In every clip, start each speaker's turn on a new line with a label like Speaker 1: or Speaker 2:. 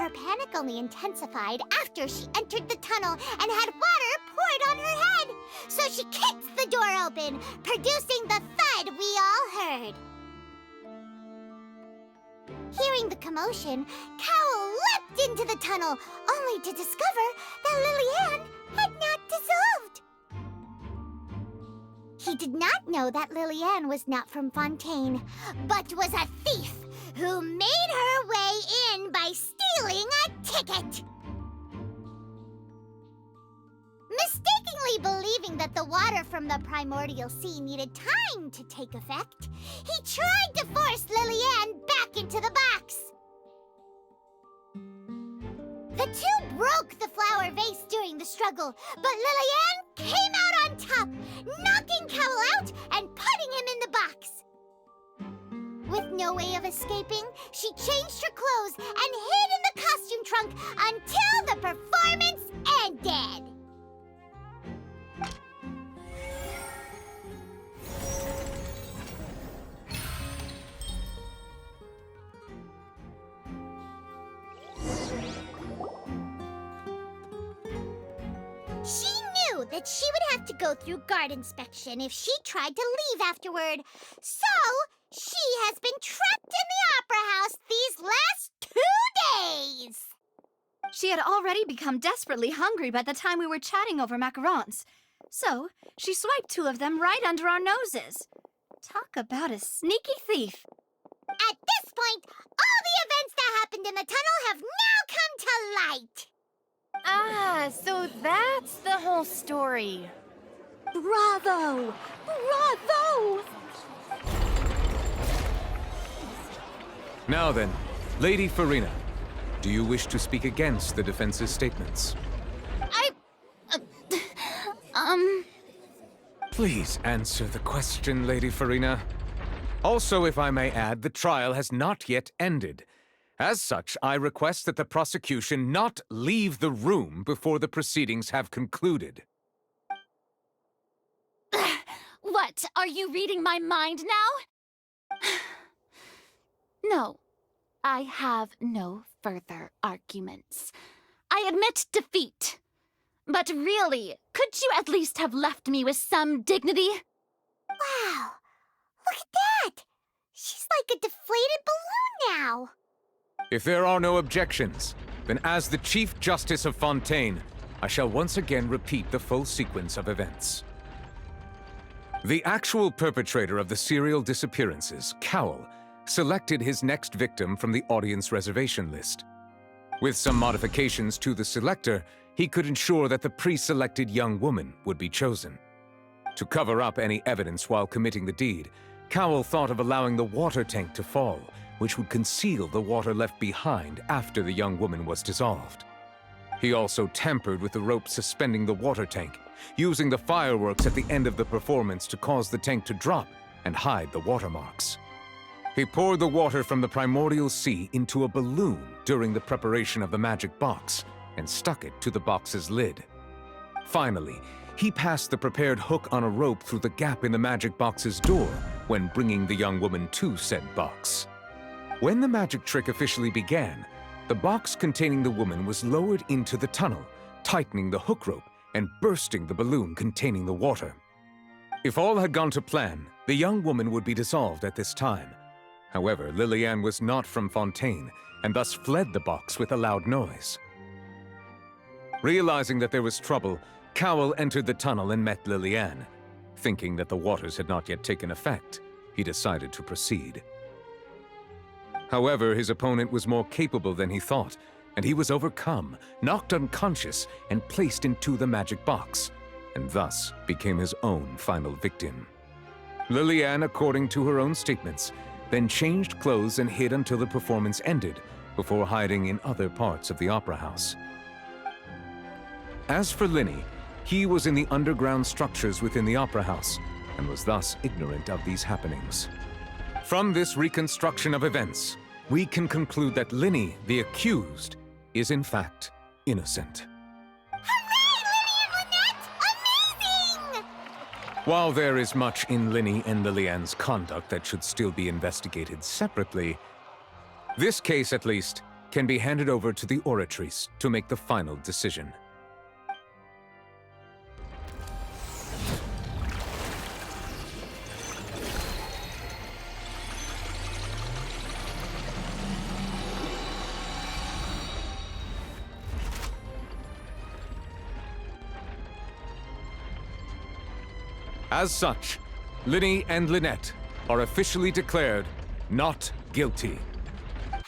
Speaker 1: Her panic only intensified after she entered the tunnel and had water poured on her head. So she kicked the door open, producing the thud we all heard. Hearing the commotion, Cowell leapt into the tunnel, only to discover that Lily-Ann had not dissolved. He did not know that Lily-Ann was not from Fontaine, but was a thief who made her way in by stealing a ticket. Mistakenly believing that the water from the primordial sea needed time to take effect, he tried to force Lily-Ann back into the box. The two broke the flower vase during the struggle, but Lily-Ann came out on top, knocking Cowell out and putting him in the box. With no way of escaping, she changed her clothes and hid in the costume trunk until the performance ended. She knew that she would have to go through guard inspection if she tried to leave afterward. So, she has been trapped in the Opera House these last 2 days.
Speaker 2: She had already become desperately hungry by the time we were chatting over macarons. So, she swiped 2 of them right under our noses. Talk about a sneaky thief.
Speaker 1: At this point, all the events that happened in the tunnel have now come to light.
Speaker 3: Ah, so that's the whole story.
Speaker 2: Bravo! Bravo!
Speaker 4: Now then, Lady Furina, do you wish to speak against the defense's statements? Please answer the question, Lady Furina. Also, if I may add, the trial has not yet ended. As such, I request that the prosecution not leave the room before the proceedings have concluded.
Speaker 3: What, are you reading my mind now? No, I have no further arguments. I admit defeat. But really, could you at least have left me with some dignity?
Speaker 1: Wow, look at that. She's like a deflated balloon now.
Speaker 4: If there are no objections, then as the Chief Justice of Fontaine, I shall once again repeat the full sequence of events. The actual perpetrator of the serial disappearances, Cowell, selected his next victim from the audience reservation list. With some modifications to the selector, he could ensure that the pre-selected young woman would be chosen. To cover up any evidence while committing the deed, Cowell thought of allowing the water tank to fall, which would conceal the water left behind after the young woman was dissolved. He also tampered with the rope suspending the water tank, using the fireworks at the end of the performance to cause the tank to drop and hide the watermarks. He poured the water from the primordial sea into a balloon during the preparation of the magic box and stuck it to the box's lid. Finally, he passed the prepared hook on a rope through the gap in the magic box's door when bringing the young woman to said box. When the magic trick officially began, the box containing the woman was lowered into the tunnel, tightening the hook rope and bursting the balloon containing the water. If all had gone to plan, the young woman would be dissolved at this time. However, Lily-Ann was not from Fontaine and thus fled the box with a loud noise. Realizing that there was trouble, Cowell entered the tunnel and met Lily-Ann. Thinking that the waters had not yet taken effect, he decided to proceed. However, his opponent was more capable than he thought, and he was overcome, knocked unconscious, and placed into the magic box, and thus became his own final victim. Lily-Ann, according to her own statements, then changed clothes and hid until the performance ended, before hiding in other parts of the opera house. As for Linny, he was in the underground structures within the opera house, and was thus ignorant of these happenings. From this reconstruction of events, we can conclude that Linny, the accused, is in fact innocent.
Speaker 1: Hooray, Lily and Lynette! Amazing!
Speaker 4: While there is much in Linny and Lily-Ann's conduct that should still be investigated separately, this case, at least, can be handed over to the Oratrice to make the final decision. As such, Lyney and Lynette are officially declared not guilty.
Speaker 1: Victory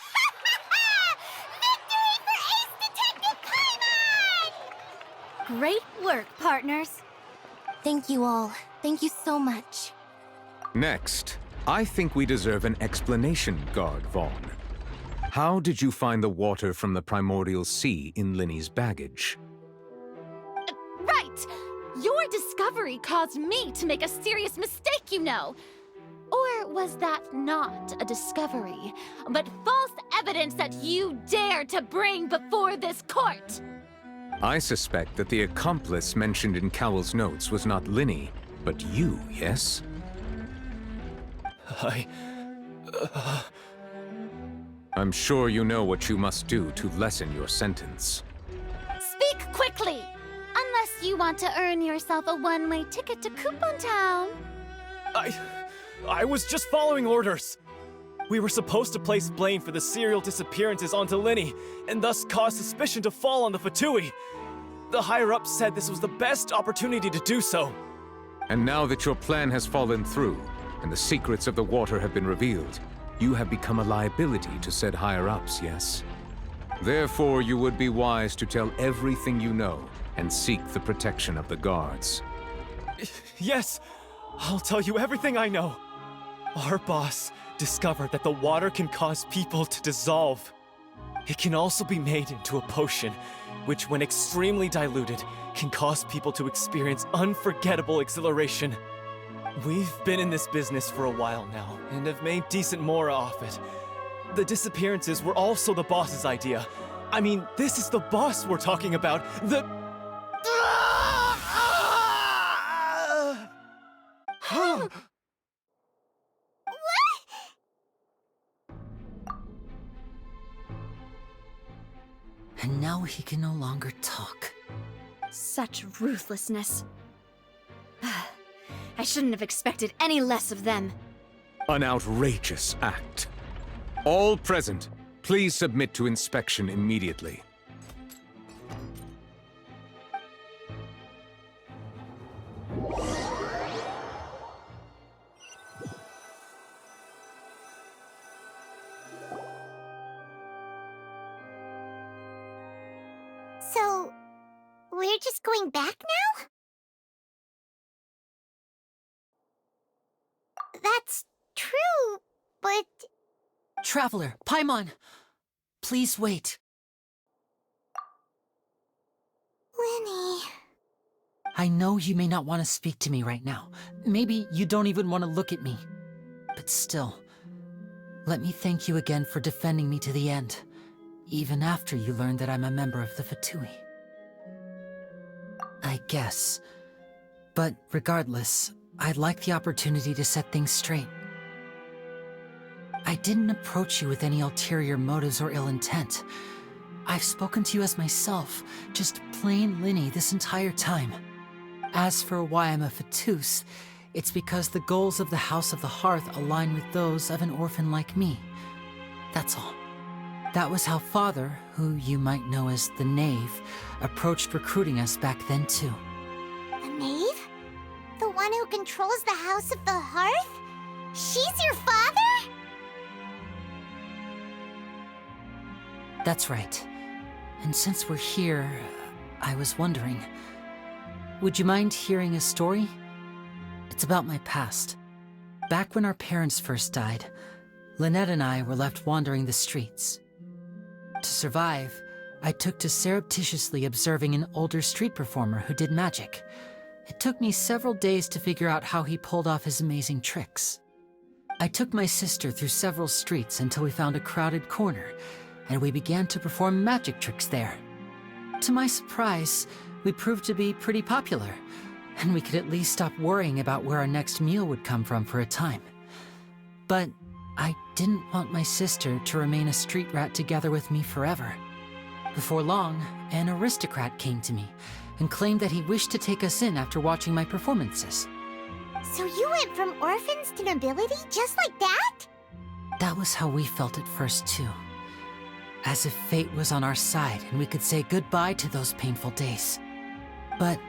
Speaker 1: for Ace Detective Paimon!
Speaker 2: Great work, partners.
Speaker 5: Thank you all. Thank you so much.
Speaker 4: Next, I think we deserve an explanation, Guard Vaughn. How did you find the water from the primordial sea in Lyney's baggage?
Speaker 3: Right! Your discovery caused me to make a serious mistake, you know. Or was that not a discovery, but false evidence that you dared to bring before this court?
Speaker 4: I suspect that the accomplice mentioned in Cowell's notes was not Lyney, but you, yes? I'm sure you know what you must do to lessen your sentence.
Speaker 3: Speak quickly! Unless you want to earn yourself a one-way ticket to Coupon Town.
Speaker 6: I was just following orders. We were supposed to place blame for the serial disappearances onto Lyney, and thus cause suspicion to fall on the Fatui. The higher-ups said this was the best opportunity to do so.
Speaker 4: And now that your plan has fallen through, and the secrets of the water have been revealed, you have become a liability to said higher-ups, yes? Therefore, you would be wise to tell everything you know, and seek the protection of the guards.
Speaker 6: Yes, I'll tell you everything I know. Our boss discovered that the water can cause people to dissolve. It can also be made into a potion, which when extremely diluted, can cause people to experience unforgettable exhilaration. We've been in this business for a while now, and have made decent more off it. The disappearances were also the boss's idea. I mean, this is the boss we're talking about.
Speaker 7: And now he can no longer talk.
Speaker 2: Such ruthlessness. I shouldn't have expected any less of them.
Speaker 4: An outrageous act. All present, please submit to inspection immediately.
Speaker 1: So, we're just going back now? That's true, but...
Speaker 7: Traveler, Paimon! Please wait.
Speaker 1: Lyney...
Speaker 7: I know you may not want to speak to me right now. Maybe you don't even want to look at me. But still, let me thank you again for defending me to the end, even after you learned that I'm a member of the Fatui. I guess. But regardless, I'd like the opportunity to set things straight. I didn't approach you with any ulterior motives or ill intent. I've spoken to you as myself, just plain Lyney this entire time. As for why I'm a Fatus, it's because the goals of the House of the Hearth align with those of an orphan like me. That's all. That was how Father, who you might know as the Knave, approached recruiting us back then too.
Speaker 1: The Knave? The one who controls the House of the Hearth? She's your father?
Speaker 7: That's right. And since we're here, I was wondering, would you mind hearing a story? It's about my past. Back when our parents first died, Lynette and I were left wandering the streets. To survive, I took to surreptitiously observing an older street performer who did magic. It took me several days to figure out how he pulled off his amazing tricks. I took my sister through several streets until we found a crowded corner, and we began to perform magic tricks there. To my surprise, we proved to be pretty popular, and we could at least stop worrying about where our next meal would come from for a time. But I didn't want my sister to remain a street rat together with me forever. Before long, an aristocrat came to me and claimed that he wished to take us in after watching my performances.
Speaker 1: So you went from orphans to nobility just like that?
Speaker 7: That was how we felt at first, too. As if fate was on our side and we could say goodbye to those painful days. But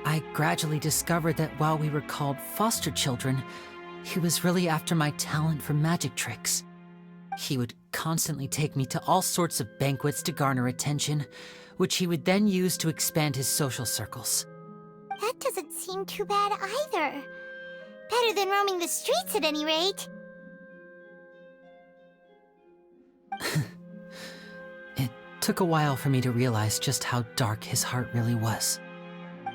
Speaker 7: I gradually discovered that while we were called foster children, he was really after my talent for magic tricks. He would constantly take me to all sorts of banquets to garner attention, which he would then use to expand his social circles.
Speaker 1: That doesn't seem too bad either. Better than roaming the streets at any rate.
Speaker 7: It took a while for me to realize just how dark his heart really was.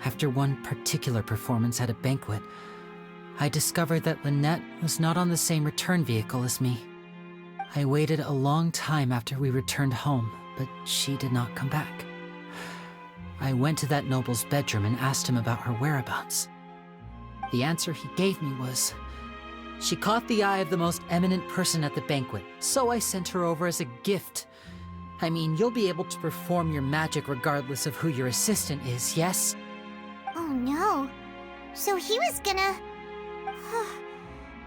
Speaker 7: After one particular performance at a banquet, I discovered that Lynette was not on the same return vehicle as me. I waited a long time after we returned home, but she did not come back. I went to that noble's bedroom and asked him about her whereabouts. The answer he gave me was, she caught the eye of the most eminent person at the banquet, so I sent her over as a gift. I mean, you'll be able to perform your magic regardless of who your assistant is, yes?
Speaker 1: Oh no. So he was gonna...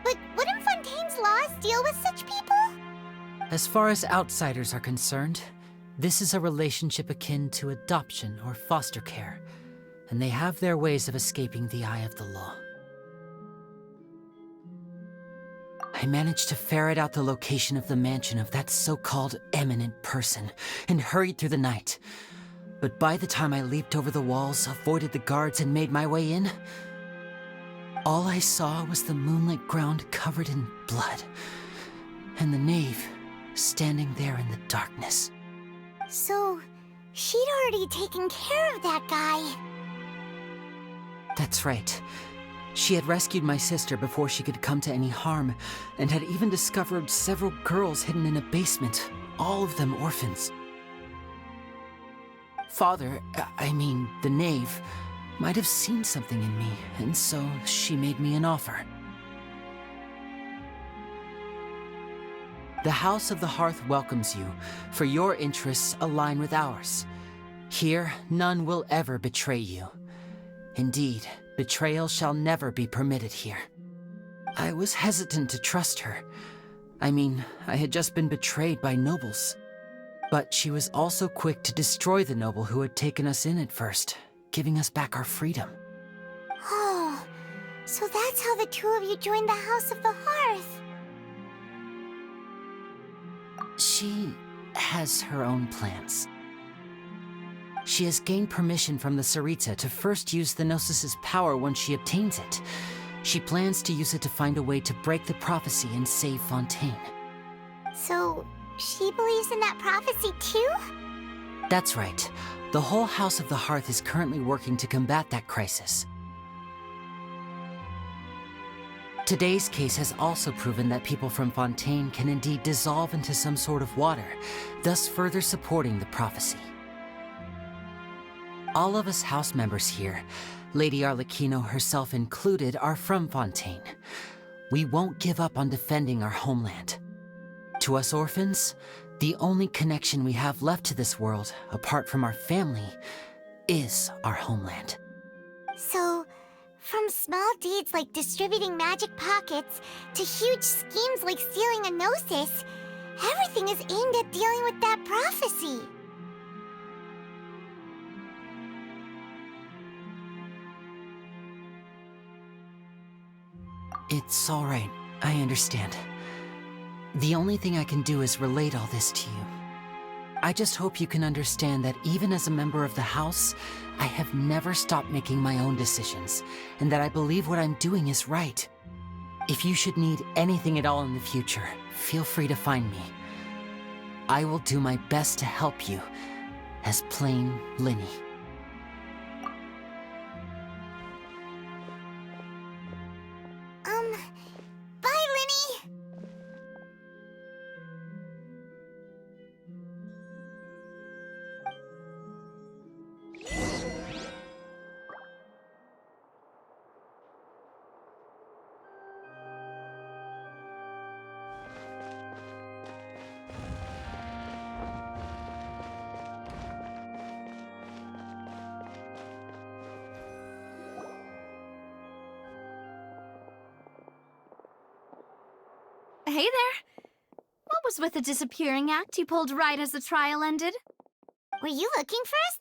Speaker 1: But wouldn't Fontaine's laws deal with such people?
Speaker 7: As far as outsiders are concerned, this is a relationship akin to adoption or foster care, and they have their ways of escaping the eye of the law. I managed to ferret out the location of the mansion of that so-called eminent person and hurried through the night. But by the time I leaped over the walls, avoided the guards, and made my way in, all I saw was the moonlit ground covered in blood, and the knave standing there in the darkness.
Speaker 1: So, she'd already taken care of that guy.
Speaker 7: That's right. She had rescued my sister before she could come to any harm, and had even discovered several girls hidden in a basement, all of them orphans. Father, the knave, might have seen something in me, and so she made me an offer. The House of the Hearth welcomes you, for your interests align with ours. Here, none will ever betray you. Indeed, betrayal shall never be permitted here. I was hesitant to trust her. I had just been betrayed by nobles. But she was also quick to destroy the noble who had taken us in at first, giving us back our freedom.
Speaker 1: Oh, so that's how the two of you joined the House of the Hearth.
Speaker 7: She has her own plans. She has gained permission from the Tsaritsa to first use the Gnosis' power once she obtains it. She plans to use it to find a way to break the prophecy and save Fontaine.
Speaker 1: So, she believes in that prophecy too?
Speaker 7: That's right. The whole House of the Hearth is currently working to combat that crisis. Today's case has also proven that people from Fontaine can indeed dissolve into some sort of water, thus further supporting the prophecy. All of us house members here, Lady Arlecchino herself included, are from Fontaine. We won't give up on defending our homeland. To us orphans, the only connection we have left to this world, apart from our family, is our homeland.
Speaker 1: So, from small deeds like distributing magic pockets to huge schemes like stealing a Gnosis, everything is aimed at dealing with that prophecy.
Speaker 7: It's all right. I understand. The only thing I can do is relate all this to you. I just hope you can understand that even as a member of the House, I have never stopped making my own decisions, and that I believe what I'm doing is right. If you should need anything at all in the future, feel free to find me. I will do my best to help you, as plain Lyney.
Speaker 1: Bye, Lyney!
Speaker 2: hey there. What was with the disappearing act you pulled right as the trial ended?
Speaker 1: Were you looking for us,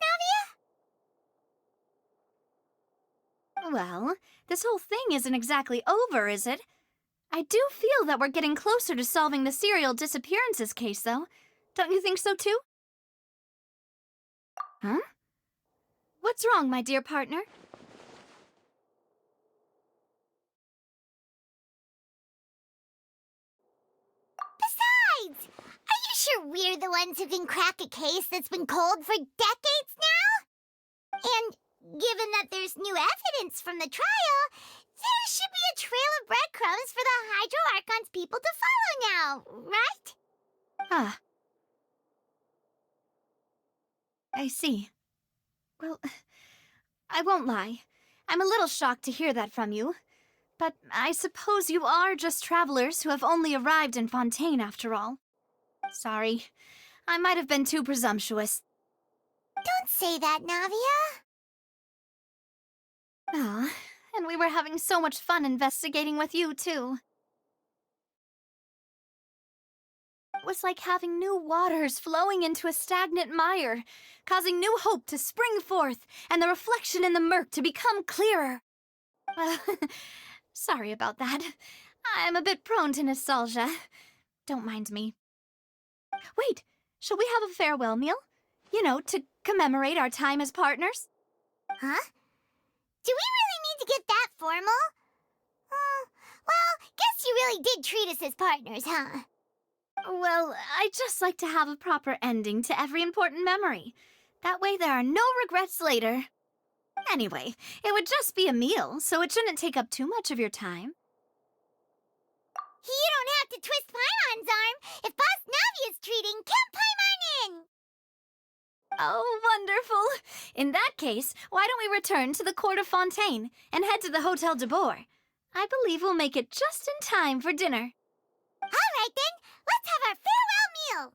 Speaker 1: Navia?
Speaker 2: Well, this whole thing isn't exactly over, is it? I do feel that we're getting closer to solving the serial disappearances case, though. Don't you think so, too? Huh? What's wrong, my dear partner?
Speaker 1: Besides, are you sure we're the ones who can crack a case that's been cold for decades now? And given that there's new evidence from the trial, there should be a trail of breadcrumbs for the Hydro Archon's people to follow now, right?
Speaker 2: Ah. I see. Well, I won't lie. I'm a little shocked to hear that from you. But I suppose you are just travelers who have only arrived in Fontaine after all. Sorry. I might have been too presumptuous.
Speaker 1: Don't say that, Navia.
Speaker 2: Ah, and we were having so much fun investigating with you, too. It was like having new waters flowing into a stagnant mire, causing new hope to spring forth, and the reflection in the murk to become clearer. Sorry about that. I'm a bit prone to nostalgia. Don't mind me. Wait, shall we have a farewell meal? You know, to commemorate our time as partners?
Speaker 1: Huh? Do we really need to get that formal? Well, guess you really did treat us as partners, huh?
Speaker 2: Well, I'd just like to have a proper ending to every important memory. That way there are no regrets later. Anyway, it would just be a meal, so it shouldn't take up too much of your time.
Speaker 1: You don't have to twist Paimon's arm. If Boss Navia's treating, count Paimon in!
Speaker 2: Oh, wonderful! In that case, why don't we return to the court of Fontaine and head to the Hotel de Boer? I believe we'll make it just in time for dinner.
Speaker 1: All right then, let's have our farewell meal!